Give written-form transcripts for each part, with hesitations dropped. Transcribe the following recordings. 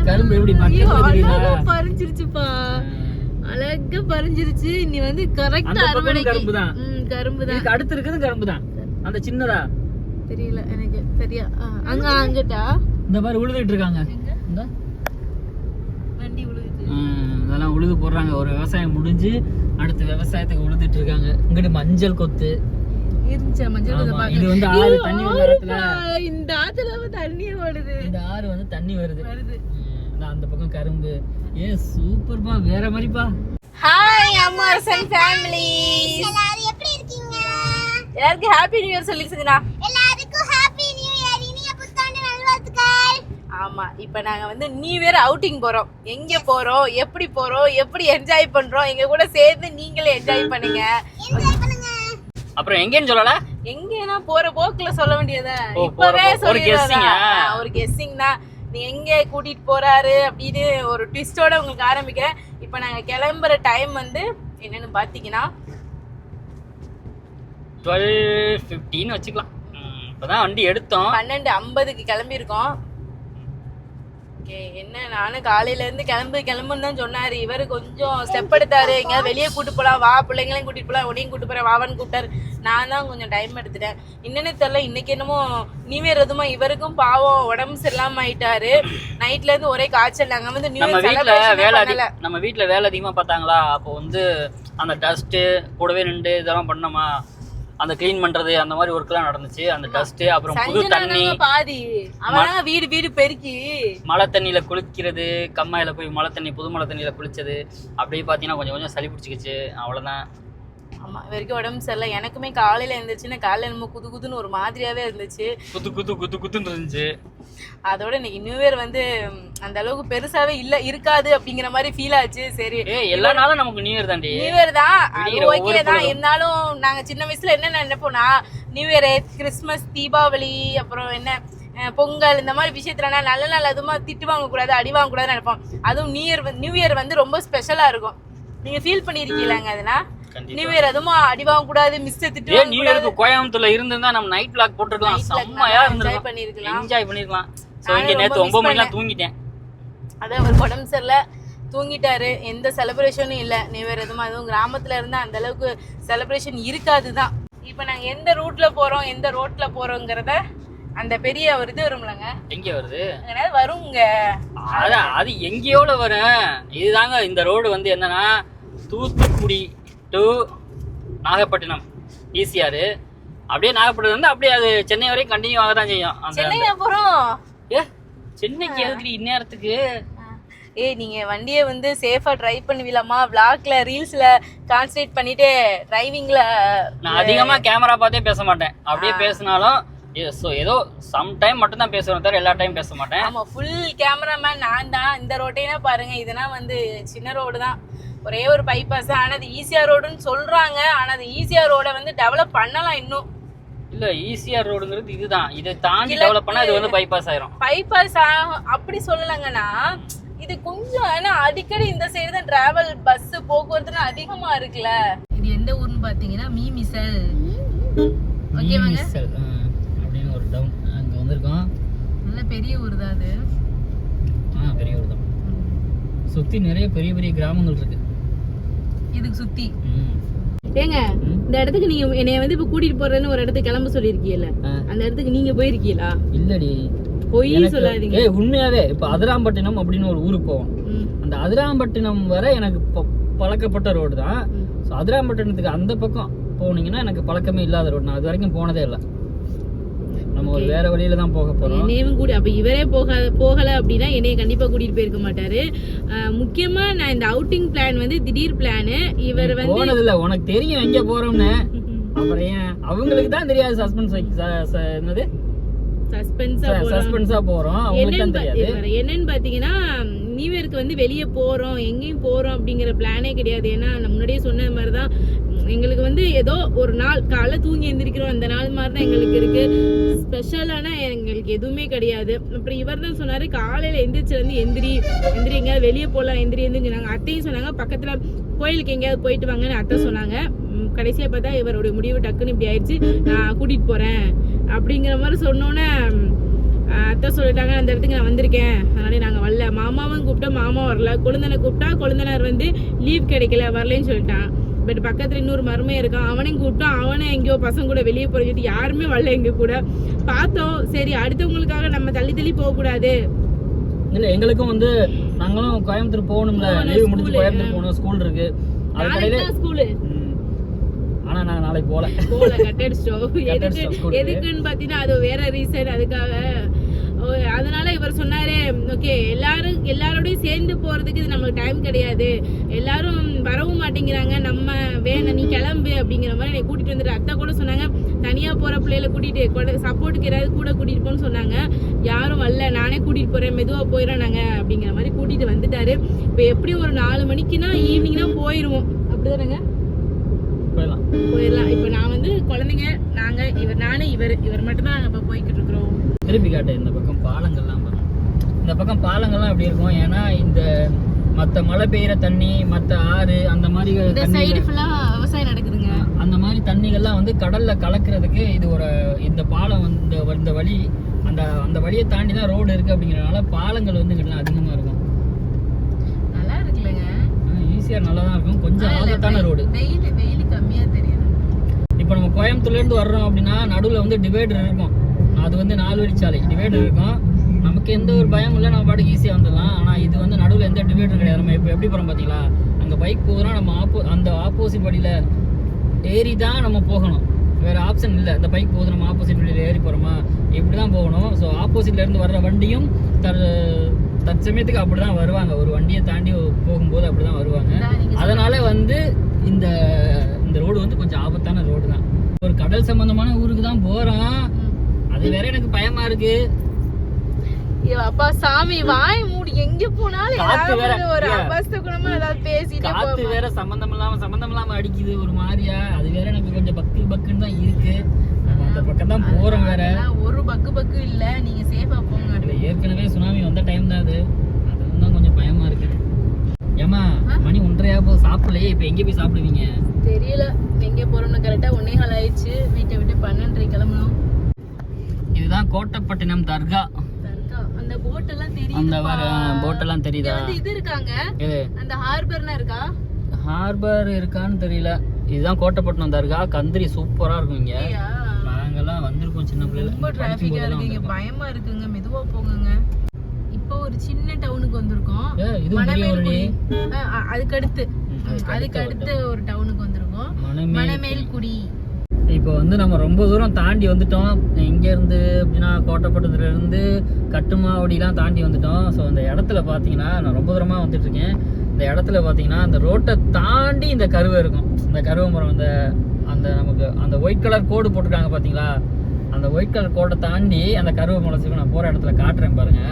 கரும்பு எப்படி பறிஞ்சிருச்சுப்பா, அழகா பறிஞ்சிருச்சு. நீ வந்து கரெக்டா கரும்பு தான். கரும்பு தான். அடுத்து இருக்குது கரும்பு தான். அந்த சின்னதா தெரியல எனக்கு சரியா. அங்க அங்கட்டா இந்த மாதிரி உழுதுட்டு இருக்காங்க. இந்த வண்டி உழுதுட்டு அதெல்லாம் உழுது போடுறாங்க. ஒரு விவசாயம் முடிஞ்சு அடுத்த விவசாயத்துக்கு உழுதுட்டு இருக்காங்க. இங்கிட்டு மஞ்சள் கொத்து இருந்துச்சு. மஞ்சள் கொத்து பாக்க. இது வந்து ஆறு தண்ணி வர்றதுல இந்த ஆத்துல தண்ணி ஓடுது. இந்த ஆறு வந்து தண்ணி வருது. அந்த பக்கம் கரும்பு. சூப்பர்பா, வேற மாதிரிப்பா. ஹாய் அமர்சன் ஃபேமிலி, எல்லாரும் எப்படி இருக்கீங்க? எல்லாருக்கும் ஹாப்பி நியூ இயர் சொல்லிருக்கீங்களா? எல்லாருக்கும் ஹாப்பி நியூ இயர், இனிய புத்தாண்டு நல்வாழ்த்துக்கள். ஆமா, இப்போ நாங்க வந்து நியூ இயர் அவுட்டிங் போறோம். எங்க போறோம், எப்படி போறோம், எப்படி என்ஜாய் பண்றோம், எங்க கூட சேர்ந்து நீங்களே என்ஜாய் பண்ணுங்க. அப்புறம் எங்கன்னு சொல்லல, எங்கன்னா போற போக்குல சொல்ல வேண்டியதா? இப்பவே சொல்லிடுறதா? ஒரு கெஸ்ஸிங் தான். நீ எங்க கூட்டிட்டு போறாரு அப்படின்னு ஒரு ட்விஸ்டோட உங்களுக்கு ஆரம்பிக்கிறேன். இப்போ நாங்க கிளம்புற டைம் வந்து என்னன்னு பாத்தீங்கன்னா 12:15 வச்சுக்கலாம். இப்பதான் வண்டி எடுத்தோம். 12:50க்கு கிளம்பி இருக்கோம். என்ன, நானும் காலையில இருந்து கிளம்புன்னு தான் சொன்னாரு. இவரு கொஞ்சம் ஸ்டெப் எடுத்தாரு. எங்கேயாவது வெளியே கூட்டு போலாம், வா பிள்ளைங்களையும் கூட்டிட்டு போலாம், உனையும் கூட்டு போறேன் வாவான்னு கூப்பிட்டாரு. நான் தான் கொஞ்சம் டைம் எடுத்துட்டேன். என்னன்னு தெரியல, இன்னைக்கு என்னமோ நியூ இயர் எதுமா இவருக்கும் பாவம் உடம்பு சரியில்லாம ஆயிட்டாரு. நைட்ல இருந்து ஒரே காய்ச்சல். நாங்க வந்து நியூ இயர் நம்ம வீட்டுல வேலை அதிகமா பார்த்தாங்களா, அப்போ வந்து அந்த டஸ்ட் கூடவே நின்று இதெல்லாம் பண்ணோமா, அந்த கிளீன் பண்றது அந்த மாதிரி ஒர்க் எல்லாம் நடந்துச்சு. அந்த டஸ்ட், அப்புறம் புது தண்ணி பாதி அவன் வீடு பெருக்கி மழை தண்ணியில குளிக்கிறது, கம்மாயில போய் மழை தண்ணி புது மழை தண்ணியில குளிச்சது, அப்படியே பாத்தீங்கன்னா கொஞ்சம் கொஞ்சம் சளி பிடிச்சிக்கிச்சு. அவ்வளவுதான். ஆமா, வரைக்கும் உடம்பு சரியில்லை. எனக்குமே காலையில இருந்துச்சுன்னா காலையில நம்ம குதுன்னு ஒரு மாதிரியாவே இருந்துச்சு. குத்துன்னு இருந்துச்சு. அதோட இன்னைக்கு நியூ இயர் வந்து அந்த அளவுக்கு பெருசாவே இருக்காது அப்படிங்கிற மாதிரி ஃபீல் ஆச்சு. சரி, எல்லா நாளும் நமக்கு நியூ இயர் தாண்டி. நியூ இயர் தான், ஓகே தான். இருந்தாலும் நாங்க சின்ன வயசுல என்ன நினைப்போம்னா, நியூ இயர், கிறிஸ்மஸ், தீபாவளி, அப்புறம் என்ன பொங்கல், இந்த மாதிரி விஷயத்துல நல்ல நாள் அதுமா திட்டு வாங்க கூடாது, அடி வாங்க கூடாதுன்னு நினைப்போம். அதுவும் நியூ இயர் வந்து ரொம்ப ஸ்பெஷலா இருக்கும். நீங்க ஃபீல் பண்ணிருக்கீங்களாங்க? அதுனா நியூ இயர் அதுமா அடி வாங்க கூடாது, மிஸ் திட்டு நியூ இயருக்கு கோயம்புத்தூர்ல இருந்தா நம்ம நைட் பிளாக் போட்டுக்கலாம், செம்மையா இருந்திருக்கலாம், என்ஜாய் பண்ணிருக்கலாம். சோ இங்க நேத்து 9 மணிக்கு தூங்கிட்டேன். அதான் ஒரு உடம்பு சரியில்லை, தூங்கிட்டாரு. எந்த செலிப்ரேஷனும் இல்லை நியூ இயர் எதுவும். அதுவும் கிராமத்துல இருந்தா அந்த அளவுக்கு செலிப்ரேஷன் இருக்காதுதான். இப்போ நாங்க எந்த ரூட்ல போறோம், எந்த ரோட்ல போறோங்கிறத அந்த பெரிய ஒரு இது வரும்லங்க. எங்க வருது வருங்க, அதான் அது எங்கேயோட வரும். இதுதாங்க இந்த ரோடு வந்து என்னன்னா, தூத்துக்குடி டு நாகப்பட்டினம் ஈசிஆர், அப்படியே நாகப்பட்டினம் வந்து அப்படியே அது சென்னை வரைக்கும் கண்டினியூ ஆக தான் செய்யும். சென்னை போறோம். சென்னைக்கு எதுக்கு இந்நேரத்துக்கு? நீங்க வண்டியை வந்து சேஃபா டிரைவ் பண்ணுவீங்களாமா? vlogல ரீல்ஸ்ல கான்சன்ட்ரேட் பண்ணிட்டு டிரைவிங்ல நான் அதிகமா கேமரா பார்த்தே பேச மாட்டேன். அப்படியே பேசினாலும் ஏதோ சம் டைம் மட்டும் தான் பேசுவேன், தவிர எல்லா டைம் பேச மாட்டேன். ஆமா, ஃபுல் கேமராமேன் நான் தான். இந்த ரோட்டைனா பாருங்க, இதெல்லாம் வந்து சின்ன ரோடு தான், ஒரே ஒரு பைபாஸ். ஆனா அது ஈசிஆர் ரோடுன்னு சொல்றாங்க. ஆனா அது ஈசிஆர் ரோட வந்து டெவலப் பண்ணலாம் இன்னும். இல்ல, ஈசிஆர் ரோடுங்கிறது இதுதான். இதை தாண்டி டெவலப் பண்ணா இது வந்து பைபாஸ் ஆயிரும். பைபாஸ் அப்படி சொல்லலங்கன்னா, இது கொஞ்சம் ஏன்னா அடிக்கடி இந்த சைடு தான் டிராவல் பஸ் போக்குவரத்து அதிகமா இருக்குல்ல. இது எந்த ஊர்னு பாத்தீங்கன்னா மீமிசல். ஓகேவாங்க, அப்படின்னு ஒரு டவுன் அங்க வந்திருக்கோம். நல்ல பெரிய ஊர் தான் அது. பெரிய ஊர் தான். சுத்தி நிறைய பெரிய பெரிய கிராமங்கள் இருக்கு இதுக்கு சுத்தி. ஏங்க, இந்த இடத்துக்கு நீங்க என்னைய வந்து இப்ப கூட்டிட்டு போறேன்னு ஒரு இடத்துக்கு கிளம்ப சொல்லிருக்கீங்கல்ல, அந்த இடத்துக்கு நீங்க போயிருக்கீங்களா? இல்லடி, போய் சொல்லாதீங்க. உண்மையாவே இப்ப அதிராம்பட்டினம் அப்படின்னு ஒரு ஊருக்கு போவோம். அந்த அதிராம்பட்டினம் வரை எனக்கு பழக்கப்பட்ட ரோடு தான். அதிராம்பட்டினத்துக்கு அந்த பக்கம் போனீங்கன்னா எனக்கு பழக்கமே இல்லாத ரோடு. நான் அது வரைக்கும் போனதே இல்லை. நம்ம ஒரு வேற வழியில தான் போக போறோம். என்னையும் கூட அப்ப இவரே போகல அப்படின்னா என்னைய கண்டிப்பா கூட்டிட்டு போயிருக்க மாட்டாரு. முக்கியமா நான் இந்த அவுட்டிங் பிளான் வந்து திடீர் பிளான். இவர் வந்து போனது இல்ல, உனக்கு தெரியும் எங்க போறோம்னு. அப்புறம் ஏன் அவங்களுக்கு தான் தெரியாது? என்னது சஸ்பென்ஸா போறோம், அவங்களுக்கு தான் தெரியாது. என்னன்னு பாத்தீங்கன்னா, நியூ இயருக்கு வந்து வெளியே போறோம், எங்கேயும் போறோம் அப்படிங்கிற பிளானே கிடையாது. ஏன்னா முன்னாடியே சொன்ன மாதிரிதான் எங்களுக்கு வந்து ஏதோ ஒரு நாள் காலை தூங்கி எந்திரிக்கிறோம், அந்த நாள் மாதிரி தான் எங்களுக்கு இருக்கு. ஸ்பெஷலான எங்களுக்கு எதுவுமே கிடையாது. அப்புறம் இவர் தான் சொன்னாரு, காலையில எந்திரிச்சு வந்து எந்திரி எங்கேயாவது வெளியே போகலாம், எந்திரின்னு சொன்னாங்க. அத்தையும் சொன்னாங்க பக்கத்துல கோயிலுக்கு எங்கேயாவது போயிட்டு வாங்கன்னு அத்தை சொன்னாங்க. கடைசியா பார்த்தா இவருடைய முடிவு டக்குன்னு இப்படி ஆயிடுச்சு. நான் கூட்டிட்டு போறேன் அப்படிங்கிற மாதிரி சொன்னோன்னே அத்தை சொல்லிட்டாங்க அந்த இடத்துக்கு நான் வந்திருக்கேன், அதனால நாங்கள் வரல. மாமாவும் கூப்பிட்டா மாமா வரல, கொழுந்தனை கூப்பிட்டா கொழுந்தனர் வந்து லீவ் கிடைக்கல வரலன்னு சொல்லிட்டான். பட் பக்கத்தில் இன்னொரு மருமையை இருக்கான், அவனையும் கூப்பிட்டா அவனை எங்கேயோ பசங்க கூட வெளியே போயிட்டு யாருமே வரல எங்க கூட. பார்த்தோம் சரி அடுத்தவங்களுக்காக நம்ம தள்ளி தள்ளி போகக்கூடாது. இல்லை எங்களுக்கும் வந்து நாங்களும் கோயம்புத்தூர் போகணும்ல, லீவ் முடிஞ்சு கோயம்புத்தூர் போகணும், ஸ்கூல் இருக்கு அதுக்கடையில ஸ்கூலு. ஆனா நாங்க நாளைக்கு போல கட்டடிச்சிட்டோம். எதுக்குன்னு பாத்தீங்கன்னா அது வேற ரீசன், அதுக்காக. அதனால இவர் சொன்னாரு ஓகே எல்லாரோடையும் சேர்ந்து போறதுக்கு இது நமக்கு டைம் கிடையாது, எல்லாரும் வரவும் மாட்டேங்கிறாங்க, நம்ம வேணாம் நீ கிளம்பு அப்படிங்கிற மாதிரி என்னை கூட்டிட்டு வந்துட்டு. அத்தை கூட சொன்னாங்க தனியா போற பிள்ளைகளை கூட்டிட்டு சப்போர்ட்டுக்கு யாராவது கூட கூட்டிட்டு போன்னு சொன்னாங்க. யாரும் வரல, நானே கூட்டிட்டு போறேன் மெதுவா போயிடறோம் நாங்க அப்படிங்கிற மாதிரி கூட்டிட்டு வந்துட்டாரு. இப்ப எப்படி ஒரு 4 மணிக்குன்னா ஈவினிங் தான் போயிருவோம், அப்படிதானங்க போயிடலாம். இப்ப நான் வந்து குழந்தைங்க நாங்க இவர் மட்டும் தான் இப்ப போய்கிட்டு இருக்கிறோம். திருப்பி காட்டு இந்த பக்கம் பாலங்கள்லாம் பாருங்க, இந்த பக்கம் பாலங்கள்லாம் எப்படி இருக்கும், ஏன்னா இந்த மற்ற மழை பெய்யுற தண்ணி மற்ற ஆறு அந்த மாதிரி சைடு ஃபுல்லா விவசாயம் நடக்குதுங்க. அந்த மாதிரி தண்ணிகள்லாம் வந்து கடல்ல கலக்கிறதுக்கு இது ஒரு இந்த பாலம் வந்து இந்த வழி அந்த வழியை தாண்டி தான் ரோடு இருக்கு. அப்படிங்கிறதுனால பாலங்கள் வந்து இங்கே அதிகமா இருக்கும். நல்லா இருக்குல்லங்க, ஈஸியா நல்லா தான் இருக்கும், கொஞ்சம் ஆபத்தான ரோடு. வெயில் கம்மியா தெரியுது. இப்போ நம்ம கோயம்புத்தூர்ல இருந்து வர்றோம் அப்படின்னா நடுவில் வந்து டிவைடர் இருக்கும், அது வந்து 4 வழிச்சாலை டிவைடர் இருக்கும். நமக்கு எந்த ஒரு பயம் இல்லை, நம்ம பாட்டுக்கு ஈஸியாக வந்துடலாம். ஆனால் இது வந்து நடுவில் எந்த டிவைடர் கிடையாது. நம்ம இப்போ எப்படி போகிறோம் பார்த்தீங்களா, அங்கே பைக் போகிறோம், நம்ம அந்த ஆப்போசிட் வழியில் ஏறி தான் நம்ம போகணும், வேறு ஆப்ஷன் இல்லை. இந்த பைக் போகுது நம்ம ஆப்போசிட் வழியில் ஏறி போகிறோமா, இப்படி தான் போகணும். ஸோ ஆப்போசிட்லேருந்து வர்ற வண்டியும் தற்சமயத்துக்கு அப்படி தான் வருவாங்க, ஒரு வண்டியை தாண்டி போகும்போது அப்படி தான் வருவாங்க. அதனால் வந்து இந்த ரோடு வந்து கொஞ்சம் ஆபத்தான ரோடு தான். ஒரு கடல் சம்பந்தமான ஊருக்கு தான் போகிறோம், அது வேற எனக்கு பயமா இருக்கு. அப்பா சாமி வாய் மூடி, எங்க போனாலும் ஒரு அபஸ்தகுணமா ஏதாவது பேசிட்டு காத்து வேற சம்பந்தம் இல்லாம அடிக்குது ஒரு மாதிரியா, அது வேற எனக்கு கொஞ்சம் பக்குன்னு தான் இருக்கு. அந்த பக்கம் தான் போறோம், வேற ஒரு பக்கு இல்ல, நீங்க சேஃபா போங்க. ஏற்கனவே சுனாமி வந்த டைம் தான் அது, அதுதான் கொஞ்சம் பயமா இருக்கு. ஏமா மணி 1:30 போது சாப்பிடலையே, இப்ப எங்க போய் சாப்பிடுவீங்க தெரியல. எங்க போறோம்னு கரெக்டா 1:15 ஆயிடுச்சு, வீட்டை விட்டு 12:30 கிளம்பணும். இதுதான் கோட்டப்பட்டினம் தர்கா. அந்த போட் எல்லாம் தெரியுது, அந்த போட் எல்லாம் தெரியுதா? இது இருக்காங்க, அந்த ஹார்பர்னா இருக்கா? ஹார்பர் இருக்கான்னு தெரியல. இதுதான் கோட்டப்பட்டினம் தர்கா. கந்திரி சூப்பரா இருக்கும் இங்க. நாங்கெல்லாம் வந்திருக்கோம் சின்ன பிள்ளைல. ரொம்ப டிராஃபிக்கா இருக்கு இங்க, பயமா இருக்குங்க, மெதுவா போங்கங்க. இப்போ ஒரு சின்ன டவுனுக்கு வந்திருக்கோம், அதுக்கு அடுத்து ஒரு டவுனுக்கு வந்திருக்கோம், மணமேல்குடி. இப்போ வந்து நம்ம ரொம்ப தூரம் தாண்டி வந்துட்டோம். இங்கேருந்து அப்படின்னா கோட்டப்பட்டத்துலேருந்து கட்டுமாவடிலாம் தாண்டி வந்துட்டோம். ஸோ அந்த இடத்துல பார்த்தீங்கன்னா நான் ரொம்ப தூரமாக வந்துட்டு இருக்கேன். இந்த இடத்துல பார்த்தீங்கன்னா அந்த ரோட்டை தாண்டி இந்த கருவை இருக்கும், இந்த கருவை மரம், அந்த நமக்கு அந்த ஒயிட் கலர் கோடு போட்டிருக்காங்க பார்த்தீங்களா, அந்த ஒயிட் கலர் கோடை தாண்டி அந்த கருவை முளைச்சிருக்கு. நான் போகிற இடத்துல காட்டுறேன் பாருங்க.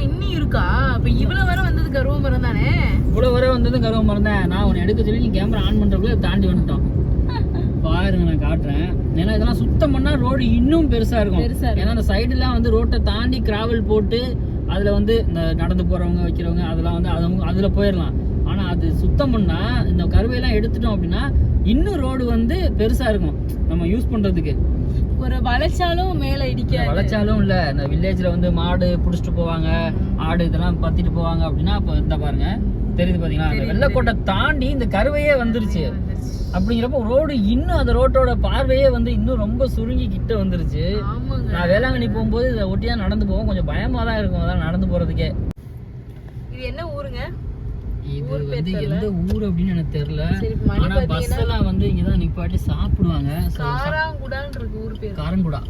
இன்னும் இருக்கா? அப்ப இவ்வளவு வரை வந்தது கருவ மரம் தானே? இவ்வளவு வரை வந்தது கருவ மரம் தான். நான் உன்னை எடுக்க சொல்லி நீ கேமரா ஆன் பண்றதுக்குள்ள தாண்டி வந்துட்டோம். பாருங்க நான் காட்டுறேன். ஏன்னா இதெல்லாம் சுத்தம் பண்ணா ரோடு இன்னும் பெருசா இருக்கும். ஏன்னா அந்த சைடுலாம் வந்து ரோட்டை தாண்டி கிராவல் போட்டு அதுல வந்து இந்த நடந்து போறவங்க வைக்கிறவங்க அதெல்லாம் வந்து அதுல போயிடலாம். ஆனா அது சுத்தம் பண்ணா இந்த கருவையெல்லாம் எடுத்துட்டோம் அப்படின்னா இன்னும் ரோடு வந்து பெருசா இருக்கும் நம்ம யூஸ் பண்றதுக்கு. ஒரு வளைச்சாலும் மேல இடிக்க வளைச்சாலும் இல்ல, இந்த வில்லேஜ்ல வந்து மாடு புடிச்சிட்டு போவாங்க, ஆடு இதெல்லாம் பத்திட்டு போவாங்க அப்படின்னா அப்ப இந்த பாருங்க தெரியுது பாத்தீங்களா, அந்த வெள்ளக்கோட்டை தாண்டி இந்த கருவையே வந்துருச்சு. அப்படிங்கிறப்ப ரோடு இன்னும் அந்த ரோட்டோட பார்வையே வந்து இன்னும் ரொம்ப சுருங்கி கிட்ட வந்துருச்சு. நான் வேளாங்கண்ணி போகும்போது இதை ஒட்டியா நடந்து போவோம், கொஞ்சம் பயமா தான் இருக்கும் அதான் நடந்து போறதுக்கே. இது என்ன ஊருங்க? இது வந்து எந்த ஊர் அப்படின்னு எனக்கு தெரியல. ஆனா பஸ் எல்லாம் வந்து இங்கதான் நிப்பாட்டி சாப்பிடுவாங்க. காரங்குடான்னு இருக்கு ஊர் பேர். காரங்குடா.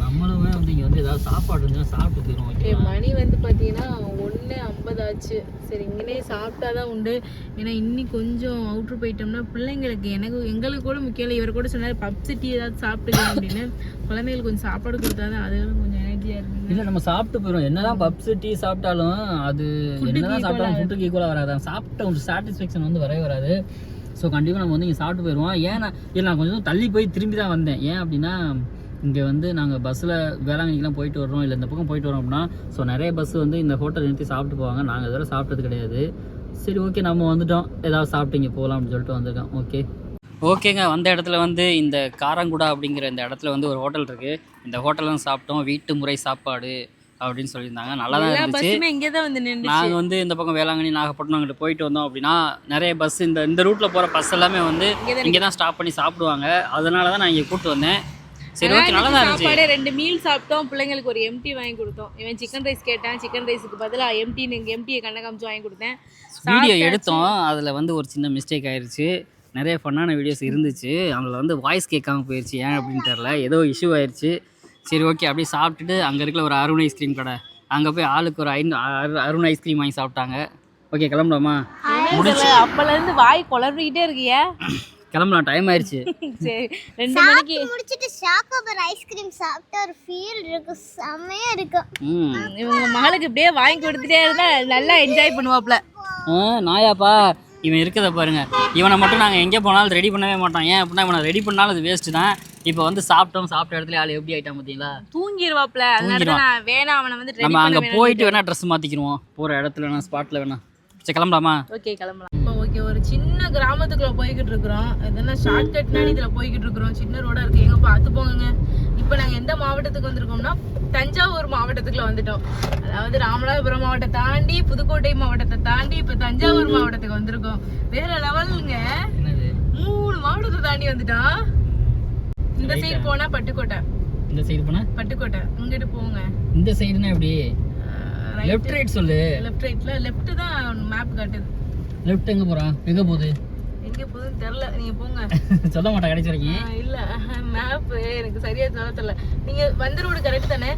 நம்மளும் வந்து இங்க வந்து ஏதாவது சாப்பாடு இருந்தா சாப்பிட்டு போயிடும். ஓகே, மணி வந்து பாத்தீங்கன்னா 1:50 ஆச்சு. சரி இங்கனே சாப்பிட்டாதான் உண்டு. ஏன்னா இன்னி கொஞ்சம் அவுட்ரு போயிட்டோம்னா பிள்ளைங்களுக்கு எங்களுக்கு கூட முக்கியம் இல்லை. இவர் கூட சொன்னாரு பப்ஸ் டீ ஏதாவது சாப்பிட்டுக்கலாம் அப்படின்னு. குழந்தைங்களுக்கு கொஞ்சம் சாப்பாடு கொடுத்தாதான் அதுகளும் கொஞ்சம் எனர்ஜியா இருக்கு. இல்ல நம்ம சாப்பிட்டு போயிடும். என்னதான் பப்ஸ் டீ சாப்பிட்டாலும் அது என்னதான் சாப்பிட்டாலும் ஃபுட்டுக்கு ஈக்குவலா வராது. சாப்பிட்ட ஒரு சாட்டிஸ்ஃபேக்ஷன் வந்து வரவே வராது. ஸோ கண்டிப்பாக நம்ம வந்து இங்கே சாப்பிட்டு போயிடுவோம். ஏன்னா இல்லை நான் கொஞ்சம் தள்ளி போய் திரும்பி தான் வந்தேன். ஏன் அப்படின்னா இங்கே வந்து நாங்கள் பஸ்ஸில் வேளாங்கண்ணிக்கெலாம் போயிட்டு வர்றோம், இல்லை இந்த பக்கம் போயிட்டு வரோம் அப்படின்னா ஸோ நிறைய பஸ் வந்து இந்த ஹோட்டல் நிறுத்தி சாப்பிட்டு போவாங்க. நாங்கள் இதெல்லாம் சாப்பிட்டது கிடையாது. சரி ஓகே நம்ம வந்துட்டோம், ஏதாவது சாப்பிட்டு இங்கே போகலாம் அப்படின்னு சொல்லிட்டு வந்திருக்கோம். ஓகே ஓகேங்க, வந்த இடத்துல வந்து இந்த காரங்குடா அப்படிங்கிற இந்த இடத்துல வந்து ஒரு ஹோட்டல் இருக்குது. இந்த ஹோட்டலும் சாப்பிட்டோம். வீட்டு முறை சாப்பாடு அப்படின்னு சொல்லியிருந்தாங்க. நல்லா தான் இருந்துச்சு. இங்கே தான் வந்து நின்று நாங்கள் வந்து இந்த பக்கம் வேளாங்கண்ணி நாகப்பட்டினம் அங்கிட்டு போயிட்டு வந்தோம் அப்படின்னா நிறைய பஸ் இந்த ரூட்டில் போகிற பஸ் எல்லாமே வந்து இங்கே தான் ஸ்டாப் பண்ணி சாப்பிடுவாங்க. அதனால தான் நான் இங்கே கூப்பிட்டு வந்தேன். சரி, ஓகே, நல்லா தான் இருந்துச்சு. சாப்பாடு 2 மீல் சாப்பிட்டோம். பிள்ளைங்களுக்கு ஒரு எம்டி வாங்கி கொடுத்தோம். இவன் சிக்கன் ரைஸ் கேட்டான். சிக்கன் ரைஸுக்கு பதிலாக எம்டியை கண்ணை காமிச்சு வாங்கி கொடுத்தேன். வீடியோ எடுத்தோம். அதில் வந்து ஒரு சின்ன மிஸ்டேக் ஆயிடுச்சு. நிறைய ஃபன்னான வீடியோஸ் இருந்துச்சு. அதில் வந்து வாய்ஸ் கேட்காம போயிடுச்சு. ஏன் அப்படின்னு தெரில, ஏதோ இஷ்யூ ஆயிடுச்சு. சரி, ஓகே, அப்படியே சாப்பிட்டுட்டு அங்கே இருக்கிற ஒரு அருண் ஐஸ்கிரீம் கடை, அங்கே போய் ஆளுக்கு ஒரு அருண் ஐஸ்கிரீம் வாங்கி சாப்பிட்டாங்க. ஓகே, கிளம்பலாமா? முடிச்சு அப்போலேருந்து வாய் குளறிக்கிட்டே இருக்கியா? கிளம்பலாம், டைம் ஆயிடுச்சு. சரி, 2 மணிக்கு முடிச்சிட்டு ஷாக்கோபர் ஐஸ்கிரீம் சாப்பிட்டு ஒரு ஃபீல் இருக்கு, செமையா இருக்கு. இவங்க மகளுக்கு இப்படியே வாங்கி கொடுத்துட்டே இருந்தா நல்லா என்ஜாய் பண்ணுவாப்ல. நாயாப்பா இவன் இருக்கிறத பாருங்க. இவனை மட்டும் நாங்கள் எங்கே போனாலும் ரெடி பண்ணவே மாட்டோம். ஏன் அப்படின்னா இவனை ரெடி பண்ணாலும் அது வேஸ்ட்டு தான். இப்போ வந்து சாப்பிட்ட இடத்துல ஆள் எப்படி ஆகிட்டான் பார்த்தீங்களா? தூங்கிடுவாப்ல. அதனால நான் வேணாம், அவனை வந்து நம்ம அங்கே போயிட்டு வேணா ட்ரெஸ் மாற்றிக்கிடுவோம். போகிற இடத்துல வேணா ஸ்பாட்டில் வேணா. சரி, கிளம்பலாமா? ஓகே, கிளம்பலாம். இப்போ ஓகே, ஒரு சின்ன கிராமத்துக்குள்ள போய்கிட்டு இருக்கிறோம். எதனா ஷார்ட்கட்னால இதில் போய்கிட்டு இருக்கிறோம். சின்ன ரோடாக இருக்குது, எங்கே பார்த்து போங்க. இப்போ நாங்கள் எந்த மாவட்டத்துக்கு வந்திருக்கோம்னா தஞ்சாவூர் மாவட்டத்துக்குள்ள வந்துட்டோம். அதாவது ராமநாதபுரம் மாவட்டத்தை தாண்டி புதுக்கோட்டை மாவட்டத்தை தாண்டி இப்போ தஞ்சாவூர் மாவட்டத்துக்கு வந்திருக்கோம். வேற லெவலுங்க. 3 மாவட்டத்தை தாண்டி வந்துட்டோம். இந்த சைடு போனா பட்டுக்கோட்டை, இந்த சைடு போனா பட்டுக்கோட்டை. இங்கிட்டு போங்க. இந்த சைடுனா எப்படி? லெஃப்ட் ரைட் சொல்லு. லெஃப்ட் தான் மேப் காட்டுது. லெஃப்ட் எங்க போறான்? எங்க போகுது? எங்க போகுதுன்னு தெரியல. நீங்க போங்க. சொல்ல மாட்டேன் கடைசி வரைக்கும். இல்ல, மேப் எனக்கு சரியா சொல்ல தெரியல. நீங்க வந்த ரோடு கரெக்ட் தானே?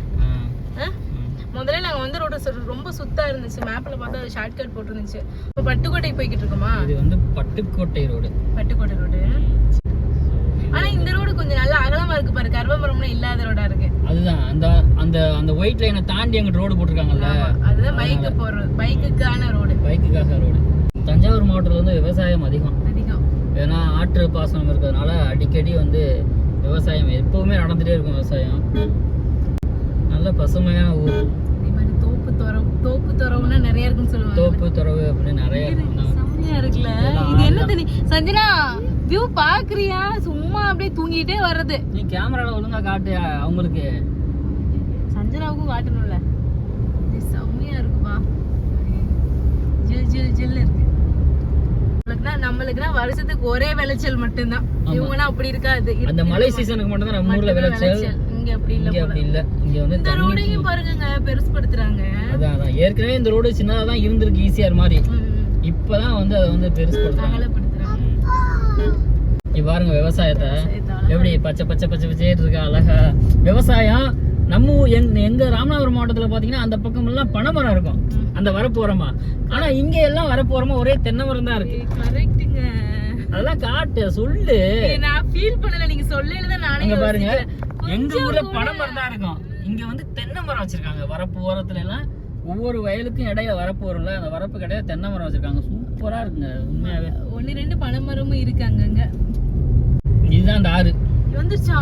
முதல்ல நாங்க வந்த ரோடு ரொம்ப சுத்தா இருந்துச்சு. மேப்ல பார்த்தா அது ஷார்ட்கட் போட்டுருந்துச்சு. இப்போ பட்டுக்கோட்டை போய்கிட்டு இருக்கோமா? இது வந்து பட்டுக்கோட்டை ரோடு. பட்டுக்கோட்டை ரோடு. ஆனா இந்த ரோடு கொஞ்சம் நல்லா அகலமா இருக்கு பாரு. கர்வமரம்லாம் இல்லாத ரோடா இருக்கு. அதுதான் அந்த அந்த அந்த ஒயிட் லைனை தாண்டி அங்க ரோடு போட்டுருக்காங்கல்ல, அதுதான் பைக்கு போறது, பைக்குக்கான ரோடு, பைக்குக்காக ரோடு. தஞ்சாவூர் மாவட்டத்தில் வந்து விவசாயம் அதிகம். ஏன்னா ஆற்று பாசனம் இருக்கிறதுனால அடிக்கடி வந்து விவசாயம் எப்பவுமே நடந்துட்டே இருக்கும். விவசாயம் நல்ல பசுமையான ஊர். தோப்பு துறவுன்னா நிறைய இருக்குன்னு சொல்லுவாங்க. தோப்பு துறவு அப்படின்னு நிறைய செம்மையா இருக்குல்ல. இது என்ன தண்ணி சஞ்சனா? வியூ பாக்குறியா? சும்மா அப்படியே தூங்கிட்டே வர்றது. நீ கேமரால ஒழுங்கா காட்டு அவங்களுக்கு. சஞ்சனாவுக்கும் காட்டணும்ல. இது செம்மையா இருக்குப்பா. ஜில் ஜில் ஜில் இருக்கு. நம்மளுக்குனா வருஷத்துக்கு ஒரே விளைச்சல் மட்டும்தான். இவங்கன்னா அப்படி இருக்காது. அந்த மழை சீசனுக்கு மட்டும் தான் நம்ம ஊர்ல விளைச்சல். இங்க அப்படி இல்ல. இங்க வந்து இந்த ரோடையும் பாருங்க பெருசுபடுத்துறாங்க. அதான் ஏற்கனவே இந்த ரோடு சின்னதா தான் இருந்திருக்கு, ஈஸியார் மாதிரி. இப்பதான் வந்து அதை வந்து பெருசுபடுத்துறாங்க. இங்க பாருங்க விவசாயத்தை எப்படி பச்சை பச்சை பச்சை பச்சைட்டு இருக்கா, அழகா. விவசாயம் நம்ம எங்க ராமநாதபுரம் மாவட்டத்துல பாத்தீங்கன்னா அந்த பக்கம் எல்லாம் பனைமரம் இருக்கும், அந்த வரப்போறமா. ஆனா இங்க எல்லாம் வரப்போறமா ஒரே தென்னை மரம் தான் இருக்கு. கரெக்ட்டுங்க. அதெல்லாம் காட்டு சொல்லு. நான் ஃபீல் பண்ணல, நீங்க சொல்லல நானே. இங்க பாருங்க, எங்க ஊர்ல பனைமரம் தான் இருக்கும், இங்க வந்து தென்னை மரம் வச்சிருக்காங்க. வரப்பு ஓரத்துல எல்லாம் ஒவ்வொரு வயலுக்கும் இடையில வரப்பு வரும்ல, அந்த வரப்பு கிடையாது தென்னை மரம் வச்சிருக்காங்க. சூப்பரா இருக்குங்க உண்மையாவே. 1-2 பனைமரமும் இருக்காங்க அங்க. இதுதான் அந்த ஆறு வந்துச்சா?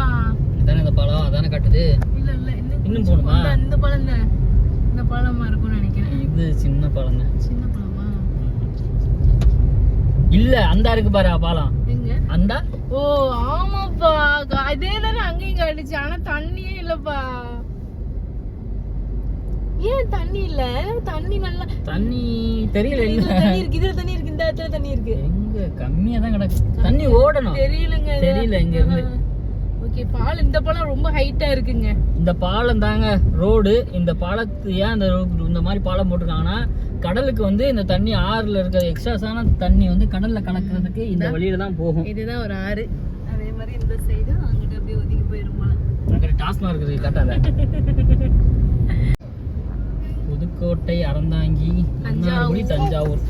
இதானே இந்த பழம், அதானே காட்டுது. இல்ல இல்ல இன்னும் போணுமா? இந்த பழம் தான், இந்த பழமா இருக்கும்னு நினைக்கிறேன். இது சின்ன பழம் தான். சின்ன பழமா? இல்ல அந்த இருக்கு பாரு பாலம். எங்க அந்த? ஓ ஆமாப்பா, அதே தானே அங்கேயும் காட்டுச்சு. ஆனா தண்ணியே இல்லப்பா. ஏன் தண்ணி இல்ல? தண்ணி நல்லா தண்ணி தெரியல. இல்ல தண்ணி இருக்கு, இதுல தண்ணி இருக்கு, இந்த இடத்துல தண்ணி இருக்கு. எங்க கம்மியா தான் கிடக்கு. தண்ணி ஓடணும். தெரியலங்க, தெரியல இங்க இருந்து. ஓகே, பாலம் இந்த பாலம் ரொம்ப ஹைட்டா இருக்குங்க. இந்த பாலம் தாங்க ரோடு. இந்த பாலத்து ஏன் இந்த மாதிரி பாலம் போட்டிருக்காங்கன்னா கடலுக்கு வந்து இந்த தண்ணி ஆறுல இருக்கிற எக்ஸ்ட்ராஸான தண்ணி வந்து கடல்ல கலக்கிறதுக்கு இந்த வழியில தான் போகும். இதுதான் ஒரு ஆறு. அதே மாதிரி இந்த சைடு அங்கிட்ட அப்படியே ஒதுங்கி போயிரும் போல. அங்க டாஸ்மா இருக்குது கட்டாத. புதுக்கோட்டை, அறந்தாங்கி, மன்னார்குடி, தஞ்சாவூர்.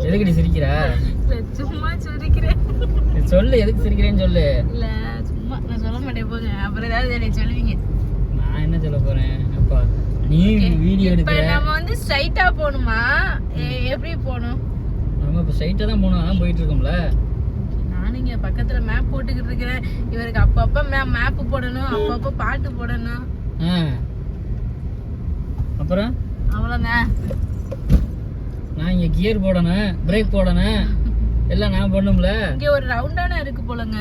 எதுக்கடி சிரிக்கிற? சும்மா சிரிக்கிறேன். சொல்லு, எதுக்கு சிரிக்கிறேன்னு சொல்லு. இல்ல சும்மா, நான் சொல்ல மாட்டேன் போங்க. அப்புறம் ஏதாவது என்னை சொல்லுவீங்க. நான் என்ன சொல்ல போறேன்? அப்பா நீ வீடியோ எடுக்கிற. இப்ப நம்ம வந்து ஸ்ட்ரைட்டா போணுமா, எப்படி போணும்? நம்ம இப்ப ஸ்ட்ரைட்டா தான் போணும். அதான் போயிட்டு இருக்கோம்ல. நானும் இங்க பக்கத்துல மேப் போட்டுக்கிட்டு இருக்கிறேன். இவருக்கு அப்பப்ப மேப் போடணும், அப்பப்ப பாட்டு போடணும். அப்புறம் அவ்வளவுதான். நான் இங்க கியர் போடணும், பிரேக் போடணும். எல்லாம் நான் பண்ணும்ல. இங்க ஒரு ரவுண்டானா இருக்கு போலங்க.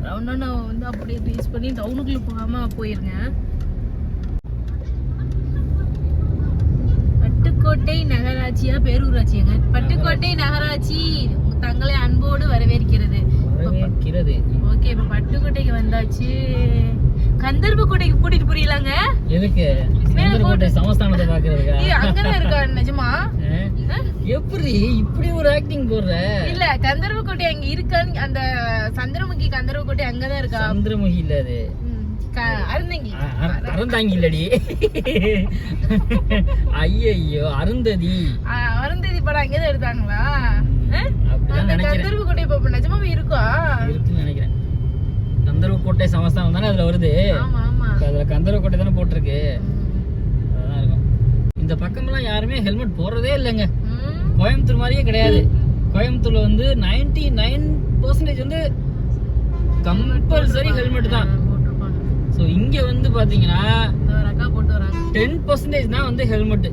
ரவுண்டானா வந்து அப்படியே ரீச் பண்ணி டவுனுக்குள்ள போகாம போயிருங்க. பட்டுக்கோட்டை நகராட்சியா பேரூராட்சியாங்க? பட்டுக்கோட்டை நகராட்சி தங்களை அன்போடு வரவேற்கிறது. ஓகே, இப்ப பட்டுக்கோட்டைக்கு வந்தாச்சு. கந்தர்வக்கோட்டைக்கு கூட்டிட்டு போறீங்களாங்க? எதுக்கு? கந்தர்வக்கோட்டை சமஸ்தானத்தை பாக்குறதுக்கா? அங்கதான் இருக்கா நிஜமா? எப்படி இப்படி ஒரு ஆக்டிங் போடுற? இல்ல, கந்தர்வக்கோட்டை அங்க இருக்கான்னு. அந்த சந்திரமுகி கந்தர்வக்கோட்டை அங்கதான் இருக்கா? சந்திரமுகி இல்ல அது, அருந்தங்கி. அறந்தாங்கி இல்லடி. ஐயோ, அருந்ததி. அருந்ததி படம் அங்கதான் எடுத்தாங்களா? அப்படிதான் நினைக்கிறேன். கந்தர்வக்கோட்டை இப்ப நிஜமாவே இருக்கா? இருக்குன்னு நினைக்கிறேன். கந்தர்வக்கோட்டை சமஸ்தானம் தானே அதுல வருது. ஆமா ஆமா, அதுல கந்தர்வக்கோட்டை தானே போட்டிருக்கு. அதான் இருக்கும். இந்த பக்கம்லாம் யாருமே ஹெல்மெட் போடுறதே இல்லைங்க. கோயம்புத்தூர் மாதிரியே கிடையாது. கோயம்புத்தூர்ல வந்து 99% வந்து கம்பல்சரி ஹெல்மெட் தான். ஸோ இங்க வந்து பாத்தீங்கன்னா 10% தான் வந்து ஹெல்மெட்.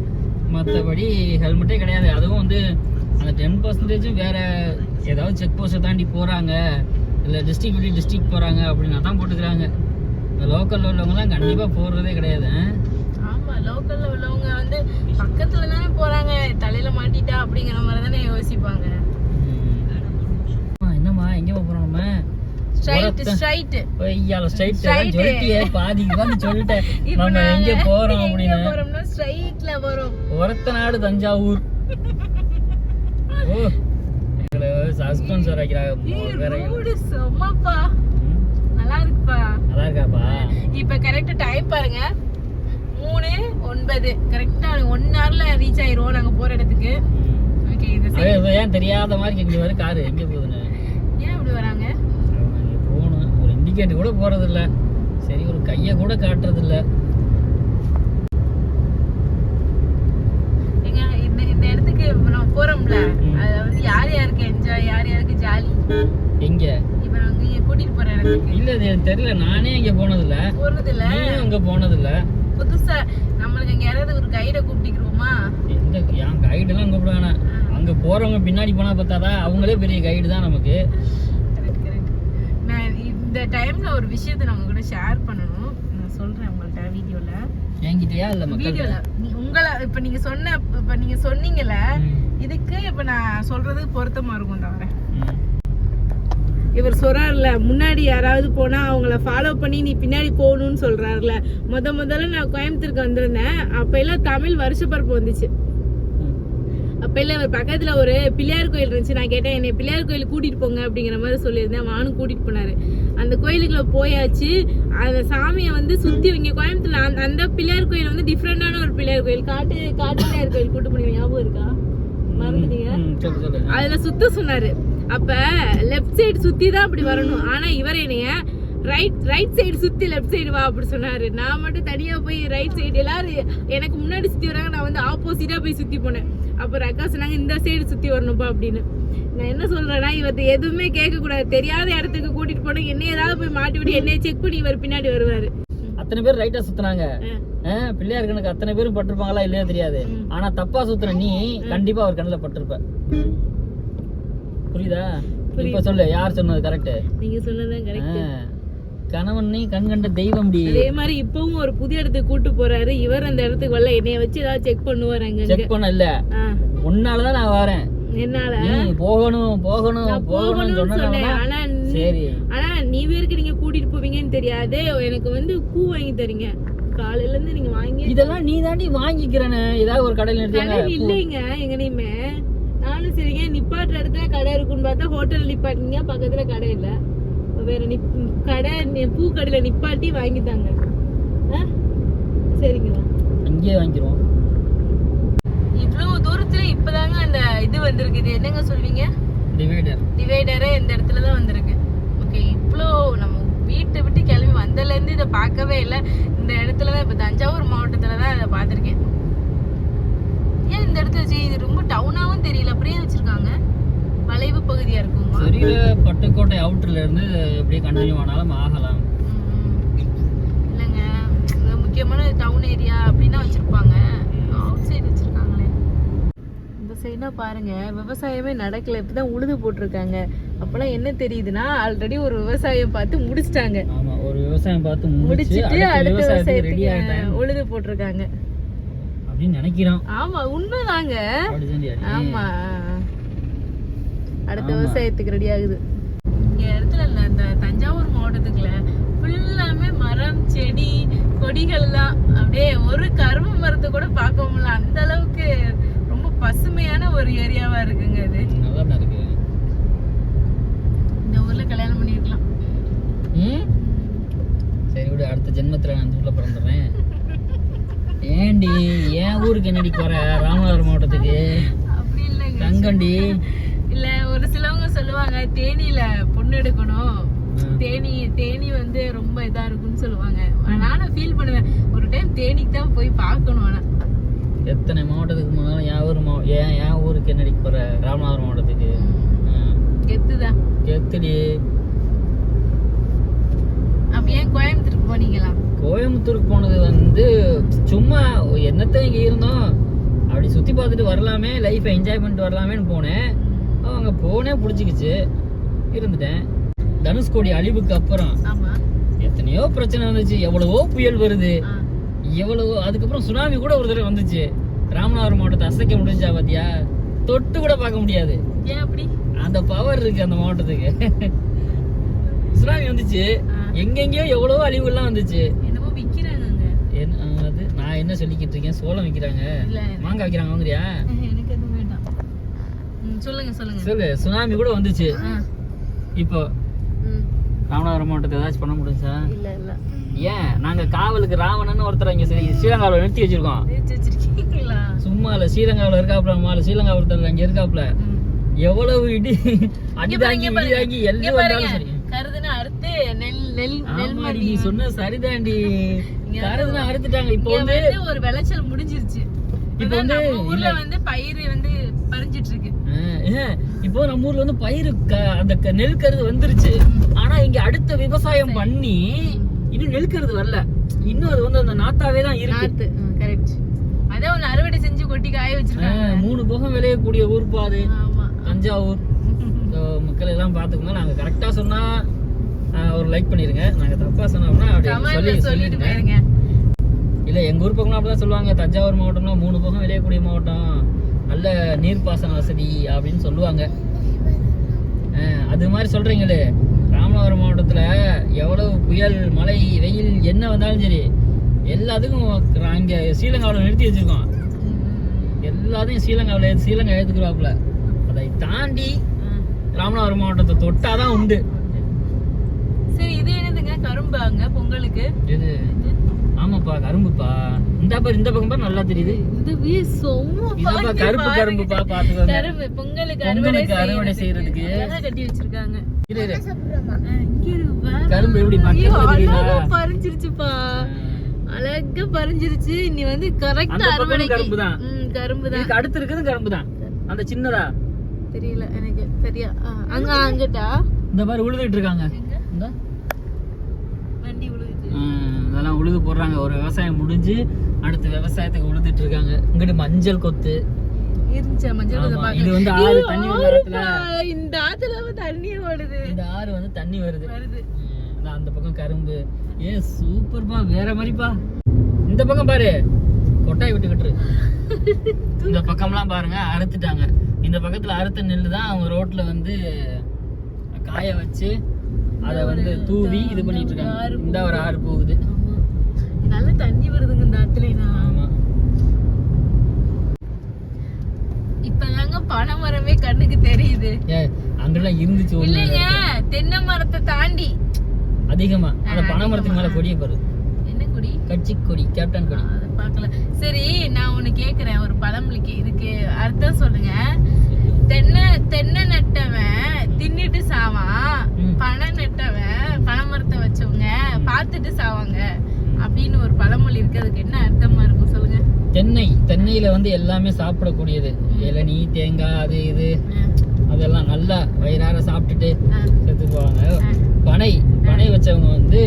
மற்றபடி ஹெல்மெட்டே கிடையாது. அதுவும் வந்து அந்த 10% வேற ஏதாவது செக் போஸ்ட்டை தாண்டி போறாங்க, இல்லை டிஸ்ட்ரிக்ட் விட்டு டிஸ்ட்ரிக்ட் போறாங்க அப்படின்னா தான் போட்டுக்கிறாங்க. இந்த லோக்கல்ல உள்ளவங்கலாம் கண்டிப்பா போடுறதே கிடையாது. ஆமா, லோக்கல்ல உள்ளவங்க வந்து பக்கத்துல தானே போறாங்க, தலையில மாட்டிட்டா அப்படிங்கிற மாதிரி தானே யோசிப்பாங்க. என்னம்மா எங்க போறோம் நம்ம? ஸ்ட்ரைட் ஐயால ஸ்ட்ரைட் சொல்லிட்டியே, பாதிக்கு வந்து சொல்லிட்டேன் நம்ம எங்க போறோம் அப்படின்னு. போறோம்னா ஸ்ட்ரைட்ல போறோம். ஒரத்தநாடு தஞ்சாவூர். ஓ, எங்களை சஸ்பென்ஸ் வரைக்கிறாங்க. செம்மப்பா, நல்லா இருக்குப்பா. நல்லா இருக்காப்பா. இப்ப கரெக்டா டைம் பாருங்க, 3:09. கரெக்டா 1 ஹவர்ல ரீச் ஆயிருவோம் நாங்க போற இடத்துக்கு. ஓகே, இது ஏன் தெரியாத மாதிரி இங்க வர காரு எங்க போகுதுன்னு ஏன் இப்படி வராங்க? போகணும், ஒரு இண்டிகேட்டர் கூட போறது இல்ல, சரி ஒரு கைய கூட காட்டுறது இல்ல. ஏங்க, இந்த இடத்துக்கு நம்ம போறோம்ல, அதுல வந்து யார் யாருக்கு என்ஜாய், யார் யாருக்கு ஜாலி? எங்க இப்ப நாங்க இங்க கூட்டிட்டு போற இடத்துக்கு இல்ல, அது எனக்கு தெரியல. நானே இங்க போனது இல்ல, நீயும் அங்க போனது இல்ல. புதுசா நம்மளுக்கு இங்க யாராவது ஒரு கைட கூப்பிட்டுக்கிறோமா? எந்த என் கைடு எல்லாம் கூப்பிட வேணாம். அங்க போறவங்க பின்னாடி போனா பார்த்தாதான் அவங்களே பெரிய கைடு தான் நமக்கு. நான் இந்த டைம்ல ஒரு விஷயத்தை நம்ம கூட ஷேர் பண்ணணும். நான் சொல்றேன் உங்கள்ட்ட வீடியோல. என்கிட்டயா இல்ல மக்கள் வீடியோல உங்கள இப்ப நீங்க சொன்னீங்கல, இதுக்கு இப்ப நான் சொல்றது பொருத்தமா இருக்கும். தவிர இவர் சொல்றாருல, முன்னாடி யாராவது போனா அவங்கள ஃபாலோ பண்ணி நீ பின்னாடி போகணும்னு சொல்றாருல. முதல்ல நான் கோயம்புத்தூருக்கு வந்திருந்தேன். அப்ப எல்லாம் தமிழ் வருஷப்பரப்பு வந்துச்சு. அப்ப எல்லாம் இவர் பக்கத்துல ஒரு பிள்ளையார் கோயில் இருந்துச்சு. நான் கேட்டேன், என்னை பிள்ளையார் கோயில் கூட்டிட்டு போங்க அப்படிங்கிற மாதிரி சொல்லியிருந்தேன். வானும் கூட்டிட்டு போனாரு. அந்த கோயிலுக்குள்ள போயாச்சு. அந்த சாமியை வந்து சுத்தி இங்க கோயம்புத்தூர்ல அந்த பிள்ளையார் கோயில் வந்து டிஃப்ரெண்டான ஒரு பிள்ளையார் கோயில். காட்டு பிள்ளையார் கோயில் கூட்டு போனீங்க, ஞாபகம் இருக்கா? மறந்துட்டீங்க? அதுல சுத்த சொன்னாரு. அப்ப லெஃப்ட் சைடு சுத்தி தான் அப்படி வரணும். ஆனா இவர் என்னைய ரைட் சைடு சுத்தி லெஃப்ட் சைடு வா அப்படி சொன்னாரு. நான் மட்டும் தனியா போய் ரைட் சைடு, எல்லாரும் எனக்கு முன்னாடி சுத்தி வராங்க, நான் வந்து ஆப்போசிட்டா போய் சுத்தி போனேன். அப்புறம் அக்கா சொன்னாங்க இந்த சைடு சுத்தி வரணும்பா அப்படின்னு. நான் என்ன சொல்றேன்னா, இவர் எதுவுமே கேட்க கூடாது. தெரியாத இடத்துக்கு கூட்டிட்டு போனா என்ன ஏதாவது போய் மாட்டி விட்டு என்னைய செக் பண்ணி இவர் பின்னாடி வருவாரு. அத்தனை பேர் ரைட்டா சுத்தினாங்க. பிள்ளையார் கணக்கு அத்தனை பேரும் பட்டிருப்பாங்களா இல்லையா தெரியாது. ஆனா தப்பா சுத்துற நீ கண்டிப்பா அவர் கண்ணுல பட்டிருப்ப. புரியுதா? இப்ப சொல்லு, யார் சொன்னது கரெக்ட்? நீங்க சொன்னதுதான் கரெக்ட். கணவன் நீ கண் கண்ட தெய்வம். அதே மாதிரி இப்பவும் ஒரு புதிய இடத்துக்கு கூட்டு போறாரு. இவர் அந்த இடத்துக்கு வரல, என்னைய வச்சு ஏதாவது செக் பண்ணுவாரு. அங்க செக் பண்ண இல்ல, உன்னாலதான் நான் வரேன். என்னால போகணும் சொன்னேன். ஆனா நீ பேருக்கு நீங்க கூட்டிட்டு போவீங்கன்னு தெரியாது. எனக்கு வந்து பூ வாங்கி தரீங்க காலையில இருந்து. நீங்க வாங்கி இதெல்லாம் நீ தாண்டி வாங்கிக்கிறேன்னு ஏதாவது ஒரு கடையில இல்லைங்க எங்கனையுமே. நானும் சரிங்க நிப்பாட்டுற இடத்துல கடை இருக்குன்னு பார்த்தா ஹோட்டல் நிப்பாட்டிங்க, பக்கத்துல கடை இல்ல. வேற கடை பூ கடையில நிப்பாட்டி வாங்கித்தாங்க. சரிங்களா, அங்கேயே வாங்கிடுவோம். இவ்வளவு தூரத்துல இப்பதாங்க அந்த இது வந்திருக்கு. இது என்னங்க சொல்வீங்க? டிவைடரே இந்த இடத்துல தான் வந்திருக்கு. ஓகே, இவ்வளோ நம்ம வீட்டை விட்டு கிளம்பி வந்ததுல இருந்து இதை பார்க்கவே இல்லை. இந்த இடத்துல தான், இப்ப தஞ்சாவூர் மாவட்டத்துல தான் இதை பார்த்திருக்கேன். ஏன் இந்த இடத்துல இது ரொம்ப டவுனாவும் தெரியல, அப்படியே வச்சிருக்காங்க. வளைவு பகுதியா இருக்குமா தெரியல. பட்டுக்கோட்டை அவுட்டர்ல இருந்து அப்படியே கண்டினியூ ஆனாலும் ஆகலாம். இல்லைங்க, முக்கியமான டவுன் ஏரியா அப்படின்னா வச்சிருப்பாங்க. அவுட் சைடு வச்சிருக்காங்களே. இந்த சைடுனா பாருங்க விவசாயமே நடக்கல, இப்பதான் உழுது போட்டிருக்காங்க. அப்பெல்லாம் என்ன தெரியுதுன்னா ஆல்ரெடி ஒரு விவசாயம் பார்த்து முடிச்சிட்டாங்க. ஆமா, ஒரு விவசாயம் பார்த்து முடிச்சிட்டு அடுத்த விவசாயத்துக்கு ரெடி விவசாயத்துக்கு ஆயிட்டாங்க உழுது போட்டிருக்காங்க அப்படின்னு நினைக்கிறோம். ஆமா உண்மைதாங்க. அப்படிதான்டி அது. ஆமா அடுத்த விவசாயத்துக்கு ரெடி ஆகுது. இங்க இடத்துல இல்ல இந்த தஞ்சாவூர் மாவட்டத்துக்குள்ள ஃபுல்லாமே மரம் செடி கொடிகள்லாம், அப்படியே ஒரு கரும்பு மரத்தை கூட பார்க்க முடியல, அந்த அளவுக்கு ரொம்ப பசுமையான ஒரு ஏரியாவா இருக்குங்க இது. நல்லா தான் இருக்கு. இந்த ஊர்ல கல்யாணம் பண்ணிருக்கலாம். சரி விடு, அடுத்த ஜென்மத்துல நான் இந்த ஊர்ல பிறந்துடுறேன். ஏண்டி ஏன் ஊருக்கு என்னடி போற? ராமநாதபுரம் மாவட்டத்துக்கு அப்படி இல்லைங்க தங்கண்டி. இல்ல, ஒரு சிலவங்க சொல்லுவாங்க தேனியில பொண்ணு எடுக்கணும், தேனி வந்து ரொம்ப இதா இருக்குன்னு சொல்லுவாங்க. நானும் ஃபீல் பண்ணுவேன், ஒரு டைம் தேனிக்கு தான் போய் பார்க்கணும். ஆனா எத்தனை மாவட்டத்துக்கு போனாலும் என் ஊருக்கு என்னடி போற? ராமநாதபுரம் மாவட்டத்துக்கு கெத்துதான். எத்தடி அப்ப ஏன் கோயம்புத்தூருக்கு போனீங்களா? கோயம்புத்தூருக்கு போனது வந்து சும்மா என்னத்த இங்க இருந்தோம், அப்படி சுத்தி பார்த்துட்டு வரலாமே, லைஃப்பை என்ஜாய் பண்ணிட்டு வரலாமேன்னு போனேன். அங்கே போனேன், பிடிச்சிக்கிச்சு, இருந்துட்டேன். தனுஷ்கோடி அழிவுக்கு அப்புறம் எத்தனையோ பிரச்சனை வந்துச்சு, எவ்வளவோ புயல் வருது, எவ்வளவோ. அதுக்கப்புறம் சுனாமி கூட ஒரு தடவை வந்துச்சு. ராமநாதபுரம் மாவட்டத்தை அசைக்க முடிஞ்சா பாத்தியா? தொட்டு கூட பார்க்க முடியாது. ஏன் அப்படி? அந்த பவர் இருக்கு அந்த மாவட்டத்துக்கு. சுனாமி வந்துச்சு, எங்கெங்கயோ எவ்வளவோ அழிவுலாம் வந்துச்சு. என்னமோ விக்கிறாங்க. அது நான் என்ன சொல்லிக்கிட்டு இருக்கேன், சோளம் விக்கிறாங்க, மாங்காய் விக்கிறாங்க, வாங்குறியா? எனக்கு எதுவும் வேண்டாம். சொல்லுங்க சொல்லுங்க. சொல்லு. சுனாமி கூட வந்துச்சு. இப்போ ராமநாதபுரம் மாவட்டத்தை ஏதாச்சும் பண்ண முடிஞ்சா? இல்ல இல்ல. ஏன் நாங்க காவலுக்கு ராவணன்னு ஒருத்தர் இங்க ஸ்ரீலங்காவில் நிறுத்தி வச்சிருக்கோம். சும்மா இல்ல, ஸ்ரீலங்காவில் இருக்காப்ல, ஸ்ரீலங்கா ஒருத்தர் அங்க இருக்காப்ல. எவ்வளவு இடி அடிதாங்கி இடிதாங்கி எல்லாம் வந்தாலும் சரி. கருதுனா அறுத்து நெல் நீ சொன்ன சரிதாண்டி, கருதுனா அறுத்துட்டாங்க. இப்போ வந்து ஒரு விளைச்சல் முடிஞ்சிருச்சு. இப்போ வந்து ஊர்ல வந்து பயிர் வந்து பறிஞ்சிட்டு இருக்கு. இப்போ நம்ம ஊர்ல வந்து பயிர் அந்த நெல் கருது வந்துருச்சு. ஆனா இங்க அடுத்த விவசாயம் பண்ணி இன்னும் நெல் கருது வரல. இன்னும் அது வந்து அந்த நாத்தாவே தான் இருக்கு. கரெக்ட். அதே ஒன்னு அறுவடை செஞ்சு கொட்டி காய வச்சிருக்காங்க. 3 போகம் விளையக்கூடிய ஊர் பாது தஞ்சாவூர். மக்கள் எல்லாம் பாத்துக்கோங்க. நாங்க கரெக்டா சொன்னா ஒரு லைக் பண்ணிருங்க, நாங்க தப்பா சொன்னோம்னா அப்படியே சொல்லிட்டு போயிருங்க. இல்ல, எங்க ஊர் பக்கம் அப்படிதான் சொல்லுவாங்க, தஞ்சாவூர் மாவட்டம்னா 3 போகம் விளையக்கூடிய மாவட்டம், நல்ல நீர்ப்பாசன வசதி அப்படின்னு சொல்லுவாங்க. அது மாதிரி சொல்றீங்களே, ராமநாதபுரம் மாவட்டத்துல எவ்வளவு புயல் மழை வெயில் என்ன வந்தாலும் சரி, எல்லாத்துக்கும் இங்க ஸ்ரீலங்காவில் நிறுத்தி வச்சிருக்கோம். எல்லாத்தையும் ஸ்ரீலங்கா எடுத்துக்கிறாப்புல. அதை தாண்டி ராமநாதபுரம் மாவட்டத்தை தொட்டாதான் உண்டு. சரி, இது என்னதுங்க? கரும்பு அங்க பொங்கலுக்கு? இது ஆமாப்பா, கரும்புப்பா. இந்த பக்கம் பாரு, நல்லா தெரியுது. இதப்பா கருப்பு கரும்புப்பா, பாத்துக்கோங்க. கரும்பு பொங்கலுக்கு அறுவடை செய்யறதுக்கு கட்டி வச்சிருக்காங்க. கரும்பு எப்படி பறிஞ்சிருச்சுப்பா, அழகா பறிஞ்சிருச்சு. நீ வந்து கரெக்டா அறுவடை கரும்பு தான். கரும்பு தான். அடுத்து இருக்குது கரும்பு தான். அந்த சின்னதா தெரியல எனக்கு சரியா. அங்கட்டா இந்த மாதிரி உழுதுட்டு இருக்காங்க. இந்த வண்டி உழுது, அதெல்லாம் உழுது போடுறாங்க. ஒரு விவசாயம் முடிஞ்சு அடுத்த விவசாயத்துக்கு உழுதுட்டு இருக்காங்க. இங்கிட்டு மஞ்சள் கொத்து இருந்துச்சு. மஞ்சள் இது வந்து ஆறு தண்ணி வருது. இந்த ஆத்துல தண்ணி ஓடுது. இந்த ஆறு வந்து தண்ணி வருது. அந்த பக்கம் கரும்பு. சூப்பர்பா, வேற மாதிரிப்பா. இந்த பக்கம் பாரு, கொட்டாய் விட்டுக்கிட்டு. இந்த பக்கம்லாம் பாருங்க அறுத்துட்டாங்க. இந்த பக்கத்துல அறுத்த நெல்லு தான் அவங்க ரோட்ல வந்து காய வச்சு அதை வந்து தூவி இது பண்ணிட்டு இருக்காங்க. இந்த ஒரு ஆறு போகுது, நல்ல தண்ணி வருதுங்க இந்த ஆத்துல. ஆமா, இப்பதாங்க பனை மரமே கண்ணுக்கு தெரியுது. அங்கெல்லாம் இருந்துச்சு இல்லைங்க, தென்னை மரத்தை தாண்டி அதிகமா. அந்த பனை மரத்துக்கு மேல கொடியை பாரு. என்ன கொடி? கட்சி கொடி, கேப்டன் கொடி. அதை பார்க்கல. சரி, நான் ஒண்ணு கேக்குறேன், ஒரு பழமொழிக்கு இதுக்கு அர்த்தம் சொல்லுங்க. தென்னை நட்டவன் தின்னுட்டு சாவான், பனை நட்டவன் பனை மரத்தை வச்சவங்க பார்த்துட்டு சாவாங்க அப்படின்னு ஒரு பழமொழி இருக்கு. அதுக்கு என்ன அர்த்தமா இருக்கும் சொல்லுங்க. தென்னையில வந்து எல்லாமே சாப்பிடக்கூடியது. இளநீ, தேங்காய், அது இது அதெல்லாம் நல்லா வயிறார சாப்பிட்டுட்டு செத்து போவாங்க. பனை வச்சவங்க வந்து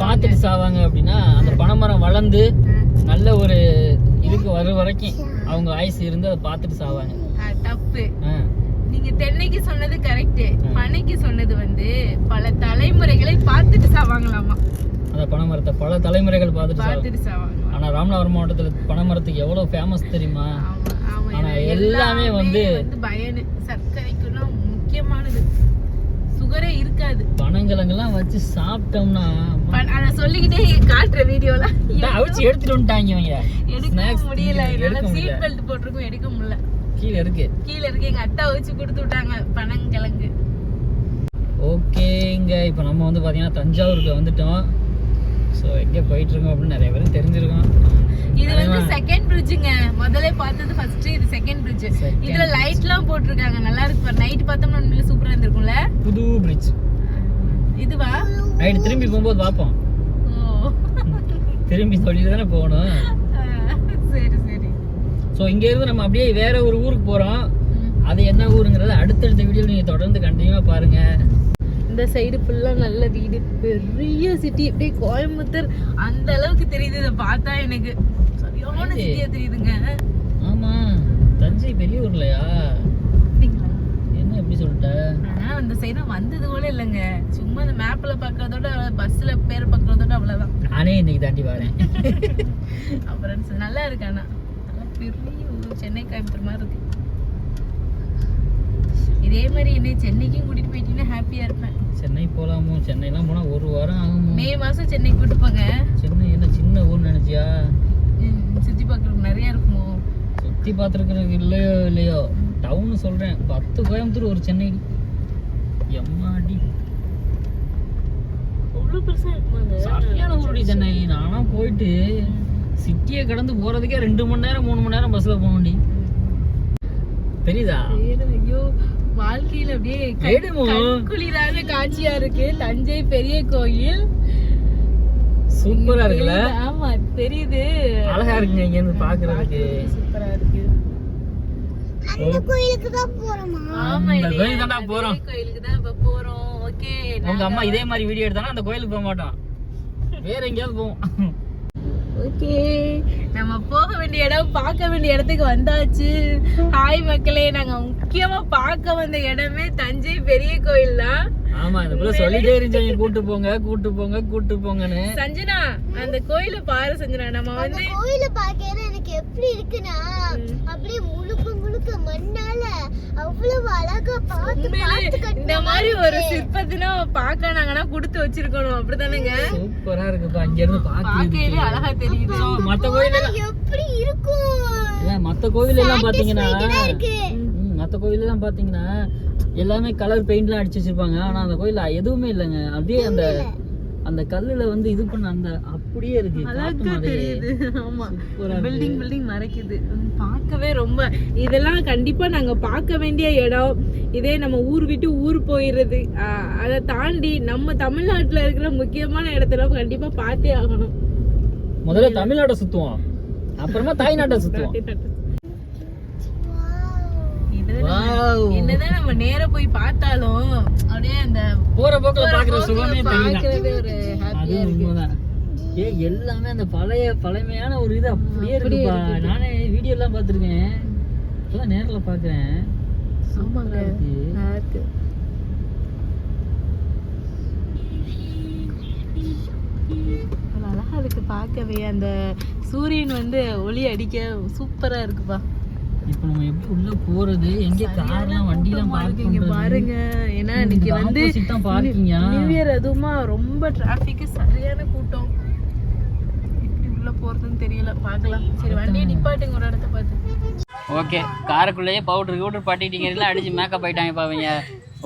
பார்த்துட்டு சாவாங்க. அப்படின்னா அந்த பனைமரம் வளர்ந்து நல்ல ஒரு இதுக்கு வர வரைக்கும் அவங்க ஆயுசு இருந்து அதை பார்த்துட்டு சாவாங்க. தப்பு. நீங்க தென்னைக்கு சொன்னது கரெக்ட். பனைக்கு சொன்னது வந்து பல தலைமுறைகளை பார்த்துட்டு சாவாங்களாமா. அந்த பனைமரத்தை பல தலைமுறைகள் பார்த்துட்டு சாவாங்க. ஆனா ராமநாதபுரம் மாவட்டத்துல பனைமரத்துக்கு எவ்வளவு ஃபேமஸ் தெரியுமா? ஆனா எல்லாமே வந்து பயனு சர்க்கரைக்குன்னா முக்கியமானது. சுகரே இருக்காது. பனங்கிழங்கெல்லாம் வச்சு சாப்பிட்டோம்னா நான் சொல்லிக்கிட்டே காட்டுற வீடியோல அவிச்சு எடுத்துட்டு வந்துட்டாங்க அவங்க. எடுக்க முடியல, என்னால சீட் பெல்ட் போட்டிருக்கும், எடுக்க முடியல. கீழ இருக்கு எங்க அத்தா வச்சு கொடுத்து விட்டாங்க பனங்கிழங்கு. ஓகேங்க, இப்போ நம்ம வந்து பாத்தீங்கன்னா தஞ்சாவூருக்கு வந்துட்டோம். ஸோ எங்கே போயிட்டு இருக்கோம் அப்படின்னு நிறைய பேருக்கு தெரிஞ்சிருக்கோம். இது வந்து செகண்ட் பிரிட்ஜுங்க. முதல்ல பார்த்தது ஃபர்ஸ்ட், இது செகண்ட் பிரிட்ஜ். இதுல லைட்லாம் போட்டுருக்காங்க, நல்லா இருக்கு பாரு. நைட் பார்த்தோம்னா உண்மையிலே சூப்பரா இருந்திருக்கும்ல. புது பிரிட்ஜ் இதுவா? நைட் திரும்பி போகும்போது பார்ப்போம். திரும்பி சொல்லிட்டு தானே போகணும். சரி சரி. ஸோ இங்க இருந்து நம்ம அப்படியே வேற ஒரு ஊருக்கு போறோம். அது என்ன ஊருங்கிறத அடுத்தடுத்த வீடியோவில் நீங்க தொடர்ந்து கண்டினியூவா பாருங்க. இந்த சைடு ஃபுல்லா நல்ல வீடு, பெரிய சிட்டி, அப்படியே கோயம்புத்தூர் அந்த அளவுக்கு தெரியுது. இதை பார்த்தா எனக்கு சரியான சிட்டியா தெரியுதுங்க. ஆமா, தஞ்சை பெரிய ஊர்லையா? என்ன எப்படி சொல்லிட்ட? அந்த சைடு வந்தது கூட இல்லைங்க, சும்மா அந்த மேப்ல பாக்குறதோட பஸ்ல பேர் பாக்குறதோட அவ்வளவுதான். நானே இன்னைக்கு தாண்டி வரேன். அப்புறம் நல்லா இருக்கு, ஆனா நல்லா பெரிய ஊர், சென்னை கோயம்புத்தூர் மாதிரி இருக்கு. இதே மாதிரி என்னை சென்னைக்கும் கூட்டிட்டு போயிட்டீங்கன்னா ஹாப்பியா இருப்பேன். சென்னை போலாமோ? சென்னைலாம் போனா ஒரு வாரம் ஆகும். மே மாசம் சென்னை கூட்டு போங்க. சென்னை என்ன சின்ன ஊர் நினைச்சியா? சுத்தி பார்க்கறதுக்கு நிறைய இருக்குமோ? சுத்தி பார்த்துருக்கிறதுக்கு இல்லையோ டவுன் சொல்றேன். 10 கோயம்புத்தூர் ஒரு சென்னை. எம்மாடி அவ்வளோ பெருசா இருக்குமாங்க? சரியான ஊருடி சென்னை. நானா போயிட்டு சிட்டியை கடந்து போறதுக்கே 2 மணி நேரம் 3 மணி நேரம் பஸ்ல போக வேண்டி. தெரியுதா? ஐயோ, வாழ்க்கையில அப்படியே குளிரான காட்சியா இருக்கு. தஞ்சை பெரிய கோயில் சூப்பரா இருக்குல்ல? ஆமா தெரியுது, அழகா இருக்குங்க இங்க இருந்து பாக்குறதுக்கு. சூப்பரா இருக்கு. அந்த கோயிலுக்கு தான் போறோமா? ஆமா, இந்த கோயிலுக்கு தான் போறோம். கோயிலுக்கு தான் இப்ப போறோம். ஓகே, உங்க அம்மா இதே மாதிரி வீடியோ எடுத்தானா அந்த கோயிலுக்கு போக மாட்டோம், வேற எங்கேயாவது போவோம். ஓகே, நம்ம போக வேண்டிய இடம், பார்க்க வேண்டிய இடத்துக்கு வந்தாச்சு. ஹாய் மக்களே, நாங்க முக்கியமா பார்க்க வந்த இடமே தஞ்சை பெரிய கோயில் தான். ஆமா, இந்த புள்ள சொல்லிட்டே இருந்துச்சு கூட்டு போங்க கூட்டு போங்க கூட்டு போங்கன்னு. சஞ்சனா, அந்த கோயில பாரு சஞ்சனா. நம்ம வந்து கோயில பாக்கறது எனக்கு எப்படி இருக்குன்னா, அப்படியே முழுக்க முழுக்க மண்ணால அவ்வளவு அழகா பார்த்து இந்த மாதிரி ஒரு சிற்பத்தினா பார்க்க நாங்கன்னா கொடுத்து வச்சிருக்கணும், அப்படிதானேங்க? சூப்பரா இருக்குப்பா, இங்க இருந்து பார்க்கவே அழகா தெரியுது. மத்த கோயில் எப்படி இருக்கும்? மத்த கோவில் எல்லாம் பாத்தீங்கன்னா மத்த கோயில் எல்லாம் பாத்தீங்கன்னா எல்லாமே கலர் பெயிண்ட்லாம் அடிச்சு வச்சிருப்பாங்க. ஆனா அந்த கோயில்ல எதுவுமே இல்லைங்க. அப்படியே அந்த அந்த கல்லுல வந்து இது பண்ண அந்த அப்படியே இருக்கு, அழகா தெரியுது. ஆமா, பில்டிங் மறைக்குது. பார்க்கவே ரொம்ப, இதெல்லாம் கண்டிப்பா நாங்க பார்க்க வேண்டிய இடம். இதே நம்ம ஊர் விட்டு ஊர் போயிடுறது, அதை தாண்டி நம்ம தமிழ்நாட்டுல இருக்கிற முக்கியமான இடத்துல கண்டிப்பா பார்த்தே ஆகணும். முதல்ல தமிழ்நாட்டை சுத்துவோம், அப்புறமா தாய்நாட்டை சுத்துவோம். என்னதான் நம்ம நேர போய் பார்த்தாலும் அப்படியே அந்த போற போக்குல பாக்குற சுகமே பார்க்கவே ஒரு ஹாப்பியா இருக்கு. எல்லாமே அந்த பழமையான ஒரு இது அப்படியே இருக்குப்பா. நானே வீடியோ எல்லாம் பாத்துருக்கேன், இப்பதான் நேர்ல பாக்குறேன். ஆமாங்க, இருக்கு. அழகா இருக்கு பார்க்கவே. அந்த சூரியன் வந்து ஒளி அடிக்க சூப்பரா இருக்குப்பா. இப்போ நம்ம எப்படி உள்ள போறது? எங்க கார்லாம் வண்டிலாம் பார்க் பண்றது பாருங்க. ஏன்னா இன்னைக்கு வந்து நியூ இயர், அதுவுமா ரொம்ப டிராஃபிக், சரியான கூட்டம். எப்படி உள்ள போறதுன்னு தெரியல, பார்க்கலாம். சரி, வண்டியை நிப்பாட்டுங்க ஒரு இடத்த பார்த்து. ஓகே, காருக்குள்ளேயே பவுடர் பாட்டிட்டீங்க, அடிச்சு மேக்கப் ஆயிட்டாங்க பாவீங்க.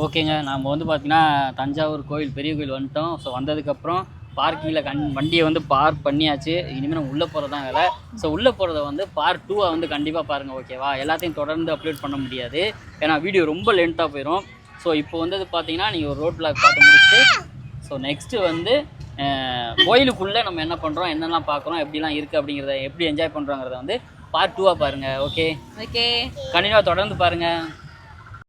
ஓகேங்க, நம்ம வந்து பார்த்தீங்கன்னா தஞ்சாவூர் கோயில் பெரிய கோயில் வந்துட்டோம். ஸோ வந்ததுக்கப்புறம் பார்க்கிங்கில் வண்டியை வந்து பார்க் பண்ணியாச்சு. இனிமேல் நம்ம உள்ளே போகிறது தான் வேலை. ஸோ உள்ளே போகிறத வந்து பார்ட் 2 வந்து கண்டிப்பாக பாருங்கள், ஓகேவா? எல்லாத்தையும் தொடர்ந்து அப்லோட் பண்ண முடியாது, ஏன்னா வீடியோ ரொம்ப லென்த்தாக போயிடும். ஸோ இப்போ வந்து பார்த்தீங்கன்னா நீங்கள் ஒரு ரோட் பிளாக் பார்த்து முடிச்சுட்டு, ஸோ நெக்ஸ்ட்டு வந்து கோயிலுக்குள்ளே நம்ம என்ன பண்ணுறோம், என்னெல்லாம் பார்க்குறோம், எப்படிலாம் இருக்குது அப்படிங்கிறத, எப்படி என்ஜாய் பண்ணுறோங்கிறத வந்து பார்ட் 2 பாருங்கள். ஓகே, கண்டினியூவாக தொடர்ந்து பாருங்கள்.